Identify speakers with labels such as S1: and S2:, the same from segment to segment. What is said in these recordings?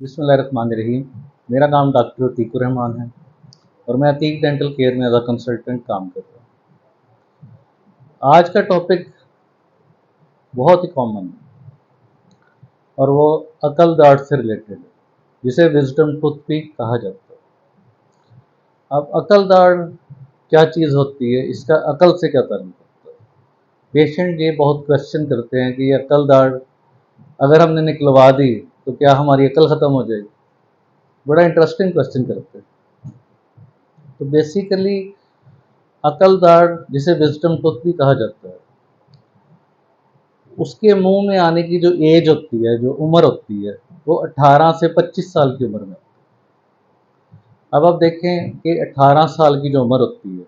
S1: बिस्मिल्लाहिर्रहमानिर्रहीम। मेरा नाम डॉक्टर अतीकुर रहमान है और मैं अतीक डेंटल केयर में एज अ कंसल्टेंट काम कर रहा हूँ। आज का टॉपिक बहुत ही कॉमन है और वो अकल दाढ़ से रिलेटेड है, जिसे विजडम टूथ भी कहा जाता है। अब अकल दाढ़ क्या चीज़ होती है, इसका अकल से क्या ताल्लुक होता है। पेशेंट ये बहुत क्वेश्चन करते हैं कि ये अकल दाढ़ अगर हमने निकलवा दी तो क्या हमारी अकल ख़त्म हो जाएगी। बड़ा इंटरेस्टिंग क्वेश्चन करते हैं। तो बेसिकली अकल दाढ़, जिसे विजडम टूथ भी कहा जाता है, उसके मुंह में आने की जो एज होती है, जो उम्र होती है, वो 18 से 25 साल की उम्र में। अब आप देखें कि 18 साल की जो उम्र होती है,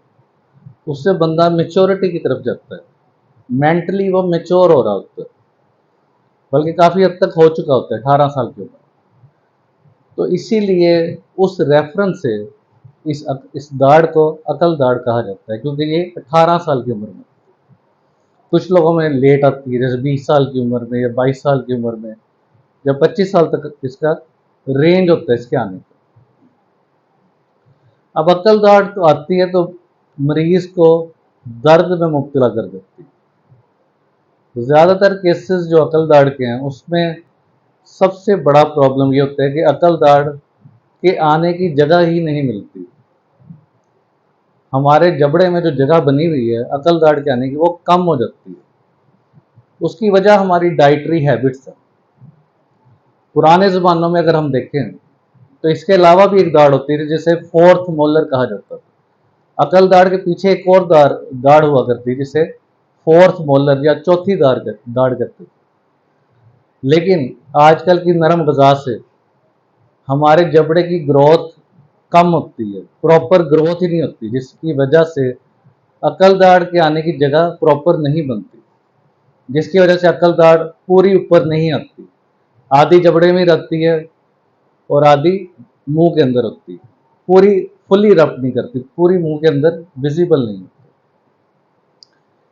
S1: उससे बंदा मेच्योरिटी की तरफ जाता है। मेंटली वो मेच्योर हो रहा होता है, बल्कि काफ़ी हद तक हो चुका होता है 18 साल की उम्र। तो इसीलिए उस रेफरेंस से इस दाढ़ को अकल दाढ़ कहा जाता है, क्योंकि ये 18 साल की उम्र में। कुछ लोगों में लेट आती है, जैसे 20 साल की उम्र में या 22 साल की उम्र में, या 25 साल तक इसका रेंज होता है इसके आने का। अब अकल दाढ़ तो आती है तो मरीज को दर्द में मुब्तला कर देती है। ज़्यादातर केसेस जो अकल दाढ़ के हैं, उसमें सबसे बड़ा प्रॉब्लम ये होता है कि अकल दाढ़ के आने की जगह ही नहीं मिलती। हमारे जबड़े में जो जगह बनी हुई है अकल दाढ़ के आने की, वो कम हो जाती है। उसकी वजह हमारी डाइटरी हैबिट्स है। पुराने ज़मानों में अगर हम देखें तो इसके अलावा भी एक दाढ़ होती थी, जिसे फोर्थ मोलर कहा जाता था। अकल दाढ़ के पीछे एक और दाढ़ हुआ करती, जिसे फोर्थ मोलर या चौथी दाढ़ कहते थे। लेकिन आजकल की नरम ग़िज़ा से हमारे जबड़े की ग्रोथ कम होती है, प्रॉपर ग्रोथ ही नहीं होती, जिसकी वजह से अकल दाढ़ के आने की जगह प्रॉपर नहीं बनती, जिसकी वजह से अकल दाढ़ पूरी ऊपर नहीं आती। आधी जबड़े में रहती है और आधी मुंह के अंदर होती है। पूरी फुली रब नहीं करती, पूरी मुंह के अंदर विजिबल नहीं होती।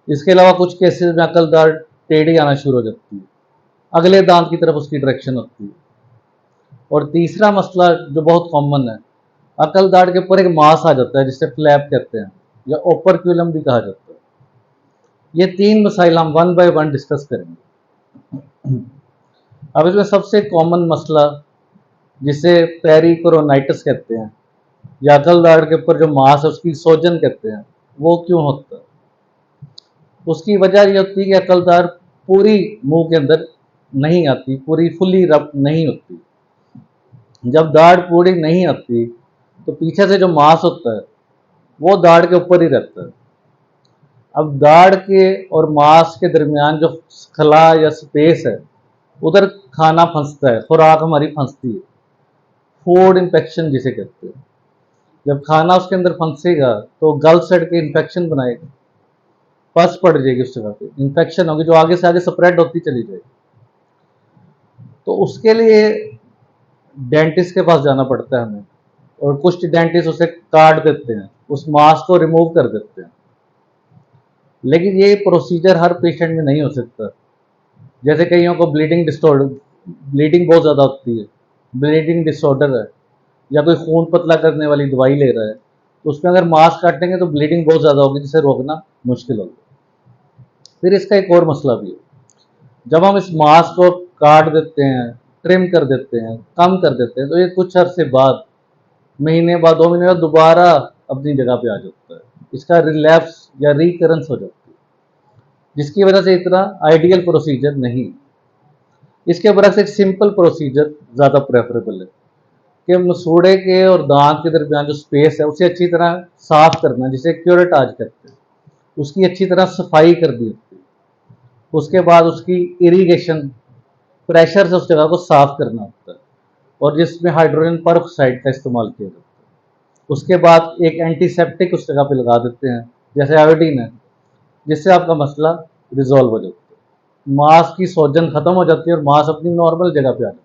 S1: इसके अलावा कुछ केसेस में अकल दाढ़ टेढ़ी आना शुरू हो जाती है, अगले दांत की तरफ उसकी डायरेक्शन होती है। और तीसरा मसला जो बहुत कॉमन है, अकल दाढ़ के ऊपर एक मांस आ जाता है, जिसे फ्लैप कहते हैं या ओपरक्यूलम भी कहा जाता है। ये तीन मसाइल हम वन बाय वन डिस्कस करेंगे। अब इसमें सबसे कॉमन मसला, जिसे पेरिकोरोनाइटिस कहते हैं, या अकल दाढ़ के ऊपर जो मांस है उसकी सोजन कहते हैं, वो क्यों होता है। उसकी वजह ये होती है कि अकल दाढ़ पूरी मुंह के अंदर नहीं आती, पूरी फुली रब नहीं होती। जब दाढ़ पूरी नहीं आती तो पीछे से जो मांस होता है वो दाढ़ के ऊपर ही रहता है। अब दाढ़ के और मांस के दरमियान जो खला या स्पेस है, उधर खाना फंसता है, खुराक हमारी फंसती है, फूड इन्फेक्शन जिसे कहते हैं। जब खाना उसके अंदर फंसेगा तो गल सड़ के इन्फेक्शन बनाएगा, पस पड़ जाएगी, उस जगह पे इन्फेक्शन होगी जो आगे से आगे स्प्रेड होती चली जाएगी। तो उसके लिए डेंटिस्ट के पास जाना पड़ता है हमें, और कुछ डेंटिस्ट उसे काट देते हैं, उस मांस को रिमूव कर देते हैं। लेकिन ये प्रोसीजर हर पेशेंट में नहीं हो सकता। जैसे कईयों को ब्लीडिंग बहुत ज़्यादा होती है, ब्लीडिंग डिसऑर्डर है, या कोई खून पतला करने वाली दवाई ले रहा है, तो उसमें अगर मांस काटेंगे तो ब्लीडिंग बहुत ज़्यादा होगी, जिसे रोकना मुश्किल होगा। फिर इसका एक और मसला भी है, जब हम इस मांस को काट देते हैं, ट्रिम कर देते हैं, कम कर देते हैं, तो ये कुछ अरसे बाद, महीने बाद, 2 महीने बाद दोबारा अपनी जगह पे आ जाता है। इसका रिलैप्स या रिकरेंस हो जाती है, जिसकी वजह से इतना आइडियल प्रोसीजर नहीं। इसके बरक्स एक सिंपल प्रोसीजर ज़्यादा प्रेफरेबल है, कि मसूड़े के और दांत के दरमियान जो स्पेस है उसे अच्छी तरह साफ करना, जिसे क्यूरेटाज कहते हैं, उसकी अच्छी तरह सफाई कर दी होती है। उसके बाद उसकी इरिगेशन, प्रेशर से उस जगह को साफ करना होता है, और जिसमें हाइड्रोजन परऑक्साइड का इस्तेमाल किया जाता है। उसके बाद एक एंटीसेप्टिक उस जगह पे लगा देते हैं, जैसे आयोडीन है, जिससे आपका मसला रिजॉल्व हो जाता है। मांस की सोजन खत्म हो जाती है और मांस अपनी नॉर्मल जगह पे आ जाता है।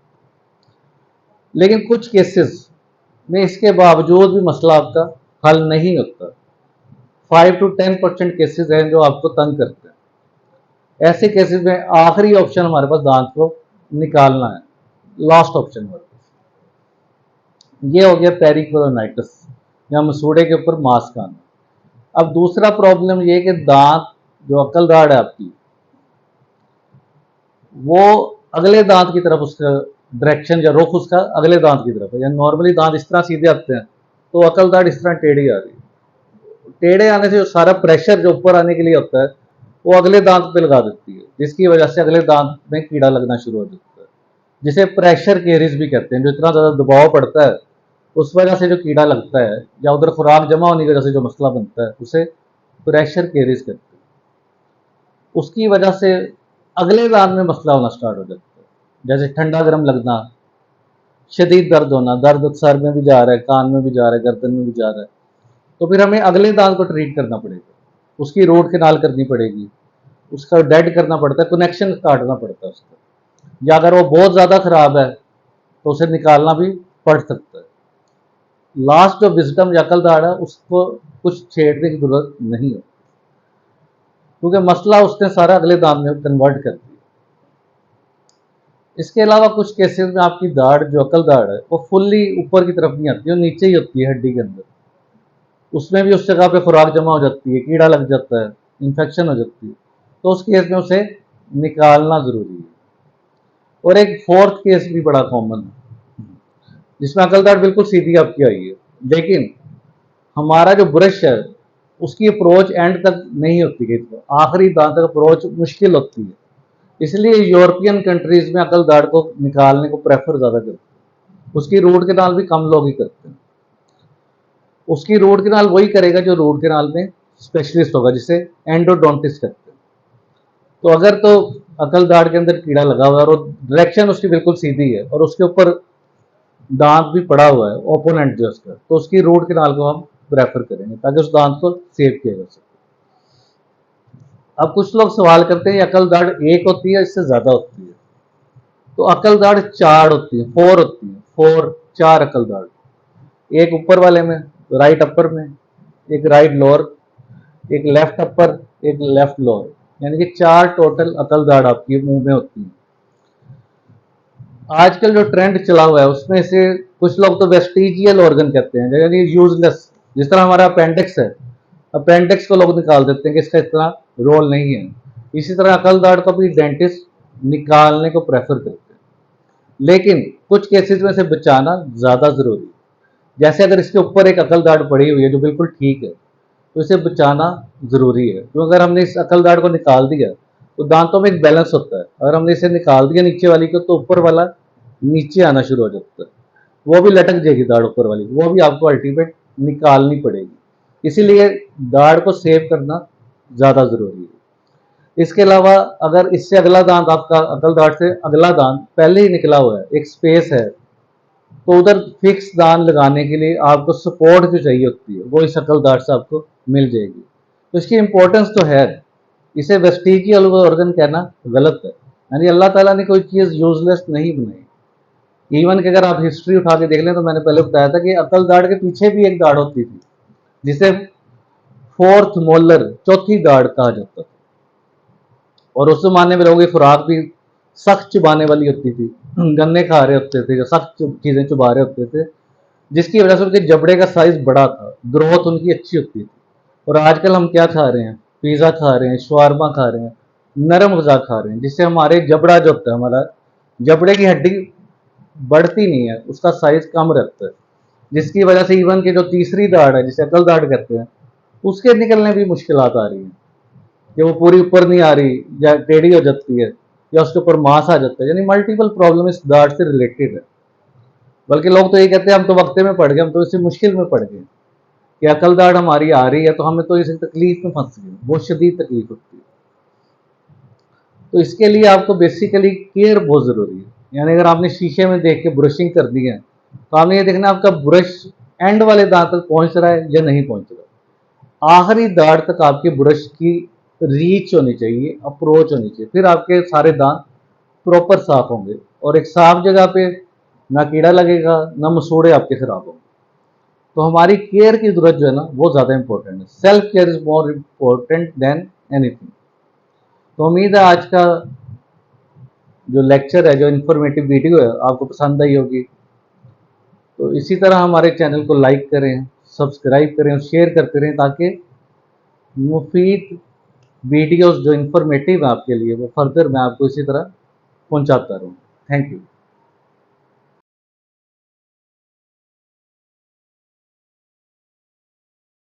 S1: लेकिन कुछ केसेस में इसके बावजूद भी मसला आपका हल नहीं होता। 5 to 10% केसेस हैं जो आपको तंग करते हैं। ऐसे केसेस में आखिरी ऑप्शन हमारे पास दांत को निकालना है, लास्ट ऑप्शन हमारे पास। ये हो गया पेरिकोलोनाइटिस या मसूड़े के ऊपर मांस का आना। अब दूसरा प्रॉब्लम ये है कि दांत, जो अक्ल दाढ़ है आपकी, वो अगले दांत की तरफ, उसका डायरेक्शन या रुख उसका अगले दांत की तरफ है। या नॉर्मली दांत इस तरह सीधे आते हैं, तो अकल दाढ़ इस तरह टेढ़ी आ रही है। टेढ़े आने से जो सारा प्रेशर जो ऊपर आने के लिए होता है वो अगले दांत पे लगा देती है, जिसकी वजह से अगले दांत में कीड़ा लगना शुरू हो जाता है, जिसे प्रेशर केरीज भी कहते हैं। जो इतना ज़्यादा दबाव पड़ता है उस वजह से जो कीड़ा लगता है, या उधर खुराक जमा होने की वजह से जो मसला बनता है, उसे प्रेशर केरीज कहते हैं। उसकी वजह से अगले दांत में मसला होना स्टार्ट हो जाता है, जैसे ठंडा गर्म लगना, शदीद दर्द होना, दर्द सर में भी जा रहा है, कान में भी जा रहा है, गर्दन में भी जा रहा है, तो फिर हमें अगले दांत को ट्रीट करना पड़ेगा, उसकी रूट केनाल करनी पड़ेगी, उसका डेड करना पड़ता है, कनेक्शन काटना पड़ता है उसका। या अगर वो बहुत ज़्यादा ख़राब है तो उसे निकालना भी पड़ सकता है। लास्ट जो विजडम या अकल दाढ़ है उसको कुछ छेड़ने की जरूरत नहीं है, क्योंकि मसला उसने सारा अगले दांत में कन्वर्ट कर दिया। इसके अलावा कुछ केसेस में आपकी दाढ़, जो अकल दाढ़ है, वो फुल्ली ऊपर की तरफ नहीं आती, वो नीचे ही होती है हड्डी के अंदर। उसमें भी उस जगह पे खुराक जमा हो जाती है, कीड़ा लग जाता है, इन्फेक्शन हो जाती है, तो उस केस में उसे निकालना ज़रूरी है। और एक फोर्थ केस भी बड़ा कॉमन है, जिसमें अकल दाढ़ बिल्कुल सीधी आपकी आई है, लेकिन हमारा जो ब्रश है उसकी अप्रोच एंड तक नहीं होती है, तो आखिरी दांत तक अप्रोच मुश्किल होती है। इसलिए यूरोपियन कंट्रीज में अकल दाढ़ को निकालने को प्रेफर ज़्यादा करते हैं। उसकी रूट केनाल भी कम लोग ही करते हैं। उसकी रूट केनाल वही करेगा जो रूट केनाल में स्पेशलिस्ट होगा, जिसे एंडोडोंटिस्ट कहते हैं। तो अगर तो अकल दाढ़ के अंदर कीड़ा लगा हुआ है और डायरेक्शन उसकी बिल्कुल सीधी है और उसके ऊपर दांत भी पड़ा हुआ है ओपोनेंट जो उसका, तो उसकी रूट केनाल को हम प्रेफर करेंगे ताकि उस दांत को सेव किया जा सके। अब कुछ लोग सवाल करते हैं अकल दाढ़ एक होती है, इससे ज्यादा होती है? तो अकल दाढ़ चार होती है, फोर होती है, फोर, चार अकल दाढ़। एक ऊपर वाले में, राइट अपर में, एक राइट लोअर, एक लेफ्ट अपर, एक लेफ्ट लोअर, यानी कि चार टोटल अकल दाढ़ आपकी मुंह में होती है। आजकल जो ट्रेंड चला हुआ है उसमें से कुछ लोग तो वेस्टिजियल ऑर्गन कहते हैं, यानी यूजलेस। जिस तरह हमारा अपेंडिक्स है, अपेंडिक्स को लोग निकाल देते हैं कि इसका इतना रोल नहीं है, इसी तरह अकल दाढ़ को भी डेंटिस्ट निकालने को प्रेफर करते हैं। लेकिन कुछ केसेस में से बचाना ज़्यादा ज़रूरी है। जैसे अगर इसके ऊपर एक अकल दाढ़ पड़ी हुई है जो बिल्कुल ठीक है, तो इसे बचाना ज़रूरी है, क्योंकि अगर हमने इस अकल दाढ़ को निकाल दिया तो दांतों में एक बैलेंस होता है। अगर हमने इसे निकाल दिया नीचे वाली को, तो ऊपर वाला नीचे आना शुरू हो जाता है, वो भी लटक जाएगी दाढ़ ऊपर वाली, वो भी आपको अल्टीमेट निकालनी पड़ेगी। इसीलिए दाढ़ को सेव करना ज़्यादा ज़रूरी है। इसके अलावा अगर इससे अगला दांत, आपका अकल दाढ़ से अगला दांत पहले ही निकला हुआ है, एक स्पेस है, तो उधर फिक्स दांत लगाने के लिए आपको सपोर्ट जो चाहिए होती है वो इस अकल दाढ़ से आपको मिल जाएगी। तो इसकी इंपॉर्टेंस तो है। इसे वेस्टिजियल ऑर्गन कहना गलत है, यानी अल्लाह ताला ने कोई चीज़ यूजलेस नहीं बनाई। इवन कि अगर आप हिस्ट्री उठा के देख लें, तो मैंने पहले बताया था कि अकल दाढ़ के पीछे भी एक दाढ़ होती थी, जिसे फोर्थ मोलर, चौथी दाढ़ कहा जाता था। और उस जमाने में लोगों की खुराक भी सख्त चुबाने वाली होती थी, गन्ने खा रहे होते थे, सख्त चीज़ें चुबा रहे होते थे, जिसकी वजह से उनके जबड़े का साइज बड़ा था, ग्रोथ उनकी अच्छी होती थी। और आजकल हम क्या खा रहे हैं? पिज़्ज़ा खा रहे हैं, शवारमा खा रहे हैं, नरम गज़ा खा रहे हैं, जिससे हमारे जबड़ा जो होता है, हमारा जबड़े की हड्डी बढ़ती नहीं है, उसका साइज कम रहता है, जिसकी वजह से इवन की जो तीसरी दाढ़ है, जिसे अकल दाढ़ कहते हैं, उसके निकलने भी मुश्किल आ रही है, कि वो पूरी ऊपर नहीं आ रही, या टेढ़ी हो जाती है, या उसके ऊपर मांस आ जाता है। यानी मल्टीपल प्रॉब्लम इस दाढ़ से रिलेटेड है। बल्कि लोग तो ये कहते हैं हम तो वक्ते में पड़ गए, हम तो इसी मुश्किल में पड़ गए कि अकल दाढ़ हमारी आ रही है तो हमें तो इसी तकलीफ में फंस गए, बहुत शदीद तकलीफ होती है। तो इसके लिए आपको बेसिकली केयर बहुत ज़रूरी है। यानी अगर आपने शीशे में देख के ब्रशिंग कर दी है, तो आपने ये देखना आपका ब्रश एंड वाले दांत तक पहुंच रहा है या नहीं पहुंच रहा। आखिरी दाढ़ तक आपके ब्रश की रीच होनी चाहिए, अप्रोच होनी चाहिए, फिर आपके सारे दांत प्रॉपर साफ होंगे, और एक साफ जगह पे ना कीड़ा लगेगा, ना मसूड़े आपके खराब होंगे। तो हमारी केयर की जरूरत जो है ना, वो ज़्यादा इंपॉर्टेंट है। Self care is more important than anything. तो उम्मीद है आज का जो लेक्चर है, जो इन्फॉर्मेटिव वीडियो है, आपको पसंद आई होगी। तो इसी तरह हमारे चैनल को लाइक करें, सब्सक्राइब करें और शेयर करते रहें, ताकि मुफीद वीडियोस जो इन्फॉर्मेटिव है आपके लिए, वो फर्दर मैं आपको इसी तरह पहुंचाता रहूं। Thank you.